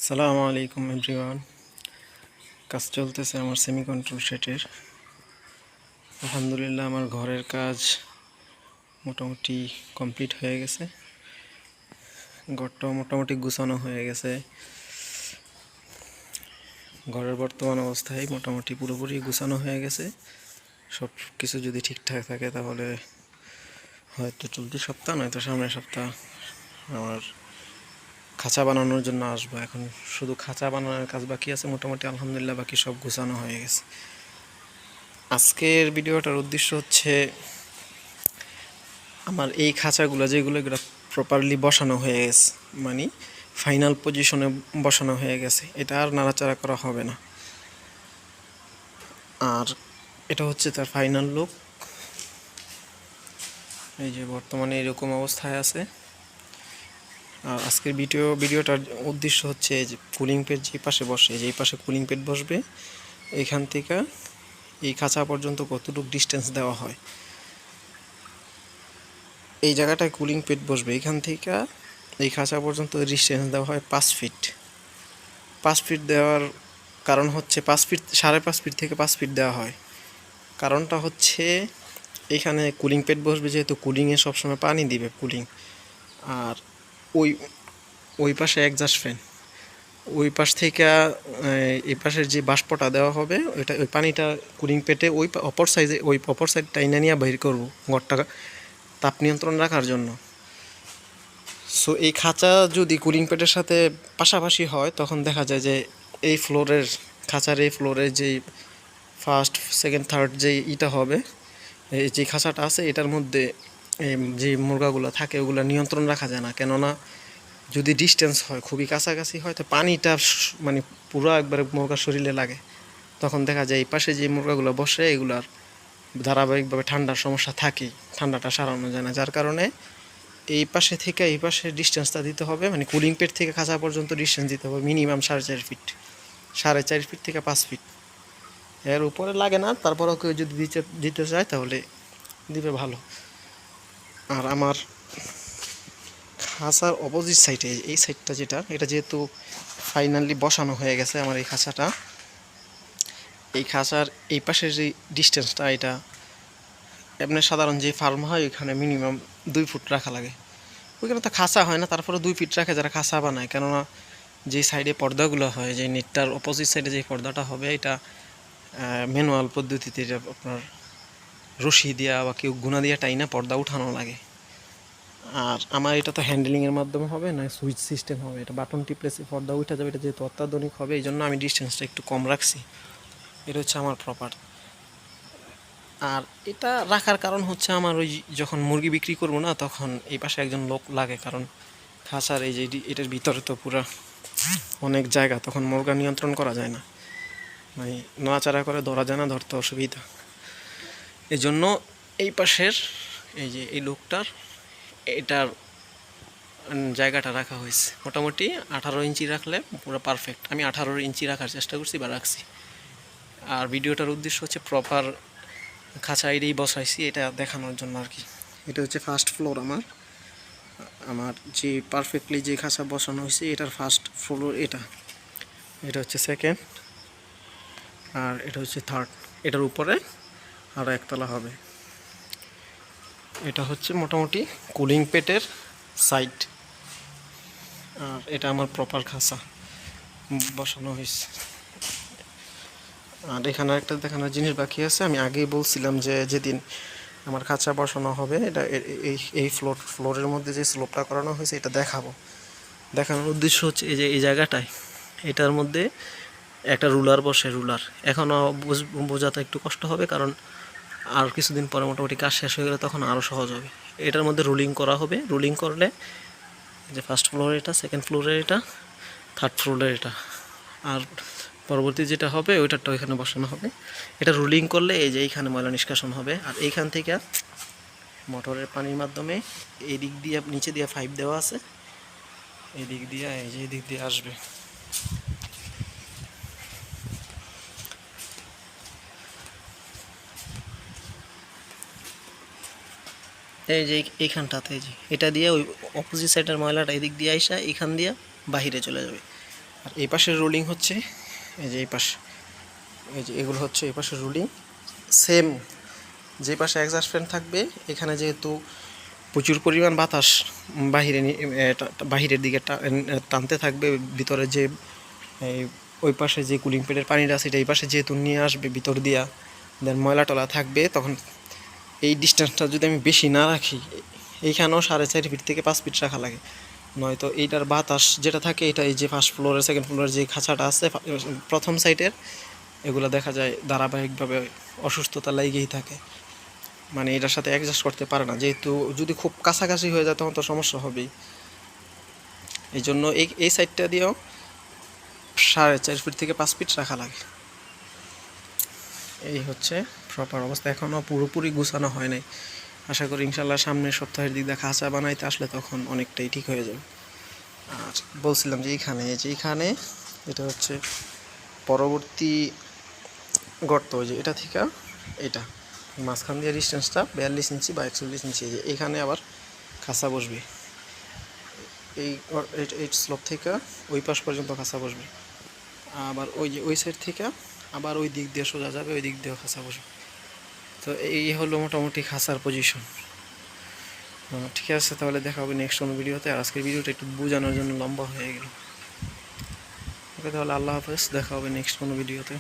আসসালামু আলাইকুম এভরিওয়ান। কাজ চলতেছে আমার সেমি কন্ট্রোল সেটের। আলহামদুলিল্লাহ আমার ঘরের কাজ মোটামুটি কমপ্লিট হয়ে গেছে। ঘরটাও মোটামুটি গুছানো হয়ে গেছে। ঘরের বর্তমান অবস্থায় মোটামুটি পুরোপুরি গুছানো হয়ে গেছে। সব কিছু যদি ঠিকঠাক থাকে তাহলে হয়তো চলতি সপ্তাহ নয়তো সামনের সপ্তাহ আমার খাঁচা বানানোর জন্য আসবো। এখন শুধু খাঁচা বানানোর কাজ বাকি আছে, মোটামুটি আলহামদুলিল্লাহ বাকি সব গুছানো হয়ে গেছে। আজকের ভিডিওটার উদ্দেশ্য হচ্ছে আমার এই খাঁচাগুলো যেগুলো প্রপারলি বসানো হয়ে গেছে, মানে ফাইনাল পজিশনে বসানো হয়ে গেছে, এটা আর নাড়াচাড়া করা হবে না। আর এটা হচ্ছে তার ফাইনাল লুক। এই যে বর্তমানে এরকম অবস্থায় আছে। আর আজকের ভিডিওটার উদ্দেশ্য হচ্ছে যে কুলিং পেড যে পাশে বসে, যেই পাশে কুলিং পেড বসবে এখান থেকে এই খাঁচা পর্যন্ত কতটুকু ডিস্টেন্স দেওয়া হয়। এই জায়গাটায় কুলিং পেড বসবে, এখান থেকে এই খাঁচা পর্যন্ত ডিস্টেন্স দেওয়া হয় 5 ফিট। 5 ফিট দেওয়ার কারণ হচ্ছে 5 ফিট, 5.5 ফিট থেকে 5 ফিট দেওয়া হয়। কারণটা হচ্ছে এখানে কুলিং পেড বসবে, যেহেতু কুলিংয়ে সবসময় পানি দিবে কুলিং। আর ওই ওই পাশে এক্সস্ট ফ্যান, ওই পাশ থেকে এই পাশের যে বাষ্পটা দেওয়া হবে ওই পানিটা কুলিং পেটে ওই অপর সাইড টাইনা নিয়ে বের করবো ঘরটা তাপ নিয়ন্ত্রণ রাখার জন্য। সো এই খাঁচা যদি কুলিং প্যাডের সাথে পাশাপাশি হয় তখন দেখা যায় যে এই ফ্লোরের খাঁচার এই ফ্লোরের যেই ফার্স্ট সেকেন্ড থার্ড যেই ইটা হবে, এই যে খাঁচাটা আছে এটার মধ্যে যে মুরগাগুলো থাকে ওগুলো নিয়ন্ত্রণ রাখা যায় না। কেননা যদি ডিস্টেন্স হয়, খুবই কাছাকাছি হয়, তো পানিটা মানে পুরো একবারে মুরগার শরীরে লাগে। তখন দেখা যায় এই পাশে যে মুরগাগুলো বসে এগুলার ধারাবাহিকভাবে ঠান্ডার সমস্যা থাকেই, ঠান্ডাটা সারানো যায় না। যার কারণে এই পাশে থেকে এই পাশে ডিস্টেন্সটা দিতে হবে, মানে কুলিং পেড থেকে খাঁচা পর্যন্ত ডিস্টেন্স দিতে হবে মিনিমাম 4.5 ফিট, 4.5 ফিট থেকে 5 ফিট। এর উপরে লাগে না, তারপরেও কেউ যদি দিতে চায় তাহলে দিবে ভালো। আর আমার খাঁচার অপোজিট সাইডে এই সাইডটা এটা যেহেতু ফাইনালি বসানো হয়ে গেছে আমার এই খাঁচাটা, এই খাঁচার এই পাশের যে ডিস্টেন্সটা এটা এমনি সাধারণ যে ফার্ম হয় ওইখানে মিনিমাম 2 ফুট রাখা লাগে। ওইখানে তো খাঁচা হয় না, তারপরে 2 ফিট রাখে যারা খাঁচা বানায়। কেননা যে সাইডে পর্দাগুলো হয়, যে নেটটার অপোজিট সাইডে যে পর্দাটা হবে এটা ম্যানুয়াল পদ্ধতিতে, এটা আপনার রশি দিয়া বা কেউ গুণা দিয়া টাইনা পর্দা উঠানো লাগে। আর আমার এটা তো হ্যান্ডেলিংয়ের মাধ্যমে হবে না, সুইচ সিস্টেম হবে, এটা বাটন টিপলে পর্দা উঠে যাবে। এটা যেহেতু অত্যাধুনিক হবে এই জন্য আমি ডিস্টেন্সটা একটু কম রাখছি। এটা হচ্ছে আমার প্রপার। আর এটা রাখার কারণ হচ্ছে আমার ওই যখন মুরগি বিক্রি করবো না তখন এই পাশে একজন লোক লাগে। কারণ খাঁচার এই যে এটার ভিতরে তো পুরা অনেক জায়গা, তখন মুরগা নিয়ন্ত্রণ করা যায় না, মানে নড়াচড়া করে ধরা যায় না, ধরতে অসুবিধা। এই জন্য এই পাশের এই যে এই লোকটার এটার জায়গাটা রাখা হয়েছে মোটামুটি 18 ইঞ্চি রাখলে পুরো পারফেক্ট। আমি 18 ইঞ্চি রাখার চেষ্টা করছি বা রাখছি। আর ভিডিওটার উদ্দেশ্য হচ্ছে প্রপার খাঁচা এটাই বসাইছি এটা দেখানোর জন্য আর কি। এটা হচ্ছে ফার্স্ট ফ্লোর আমার যে পারফেক্টলি যে খাঁচা বসানো হয়েছে এটার ফার্স্ট ফ্লোর এটা হচ্ছে সেকেন্ড, আর এটা হচ্ছে থার্ড। এটার উপরে আরও একতলা হবে। এটা হচ্ছে মোটামুটি কুলিং পেটের সাইড। আর এটা আমার প্রপার খাঁচা বসানো হয়েছে। আর এখানে একটা দেখানোর জিনিস বাকি আছে। আমি আগেই বলছিলাম যে যেদিন আমার খাঁচা বসানো হবে এটা এই ফ্লোরের মধ্যে যে স্লোপটা করানো হয়েছে এটা দেখানোর উদ্দেশ্য হচ্ছে এই যে এই জায়গাটায় এটার মধ্যে একটা রুলার বসে। রুলার এখনও বোঝাতে একটু কষ্ট হবে, কারণ আর কিছুদিন পরে মোটামুটি কাজ শেষ হয়ে গেলে তখন আরও সহজ হবে। এটার মধ্যে রুলিং করা হবে। রুলিং করলে যে ফার্স্ট ফ্লোরে এটা, সেকেন্ড ফ্লোরে এটা, থার্ড ফ্লোরে এটা, আর পরবর্তী যেটা হবে ওইটারটা ওইখানে বসানো হবে। এটা রুলিং করলে এই যে এইখানে ময়লা নিষ্কাশন হবে। আর এইখান থেকে মোটরের পানির মাধ্যমে এই দিক দিয়ে নিচে দিয়ে পাইপ দেওয়া আছে, এই দিক দিয়ে এই যে এই দিক দিয়ে আসবে। এই যে এইখানটাতে এই যে এটা দিয়ে ওই অপোজিট সাইডের ময়লাটা এদিক দিয়ে আইসা এখান দিয়ে বাহিরে চলে যাবে। আর এই পাশের রোলিং হচ্ছে এই যে এই পাশ, এই যে এগুলো হচ্ছে এই পাশের রোলিং। সেম যে পাশে এক্সস্ট ফ্যান থাকবে, এখানে যেহেতু প্রচুর পরিমাণ বাতাস বাহিরের দিকে টানতে থাকবে, ভিতরে যে এই ওই পাশে যে কুলিং প্যাডের পানিটা আছে এটা এই পাশে যেহেতু নিয়ে আসবে ভিতর দিয়া, দেন ময়লা টলা থাকবে, তখন এই ডিস্টেন্সটা যদি আমি বেশি না রাখি, এইখানেও 4.5 ফিট থেকে 5 ফিট রাখা লাগে, নয়তো এইটার বাতাস যেটা থাকে এটা এই যে ফার্স্ট ফ্লোরের সেকেন্ড ফ্লোরের যে খাঁচাটা আছে প্রথম সাইটের, এগুলো দেখা যায় ধারাবাহিকভাবে অসুস্থতা লেগেই থাকে, মানে এটার সাথে অ্যাডজাস্ট করতে পারে না, যেহেতু যদি খুব কাছাকাছি হয়ে যায় তখন তো সমস্যা হবেই। এই জন্য এই সাইডটা দিয়েও 4.5 ফিট থেকে 5 ফিট রাখা লাগে। এই হচ্ছে প্রপার অবস্থা, এখনও পুরোপুরি গুছানো হয় নাই, আশা করি ইনশাল্লাহ সামনের সপ্তাহের দিক দিয়ে খাঁচা বানাইতে আসলে তখন অনেকটাই ঠিক হয়ে যাবে। আর বলছিলাম যে এইখানে এটা হচ্ছে পরবর্তী গর্ত, যে এটা থেকে এটা মাঝখান দিয়ে ডিস্টেন্সটা 42 ইঞ্চি বা 41 ইঞ্চি, যে এখানে আবার খাঁচা বসবে, এই স্লোপ থেকে ওই পাশ পর্যন্ত খাঁচা বসবে, আবার ওই যে ওই সাইড থেকে আবার ওই দিক দিয়ে সোজা যাবে, ওই দিক দিয়েও খাঁচা বসবে। তো এই হলো মোটামুটি খাঁচার পজিশন। ঠিক আছে, তাহলে দেখা হবে নেক্সট কোনো ভিডিওতে। আর আজকের ভিডিওটা একটু বোঝানোর জন্য লম্বা হয়ে গেল। ওকে, তাহলে আল্লাহ হাফেজ, দেখা হবে নেক্সট কোনো ভিডিওতে।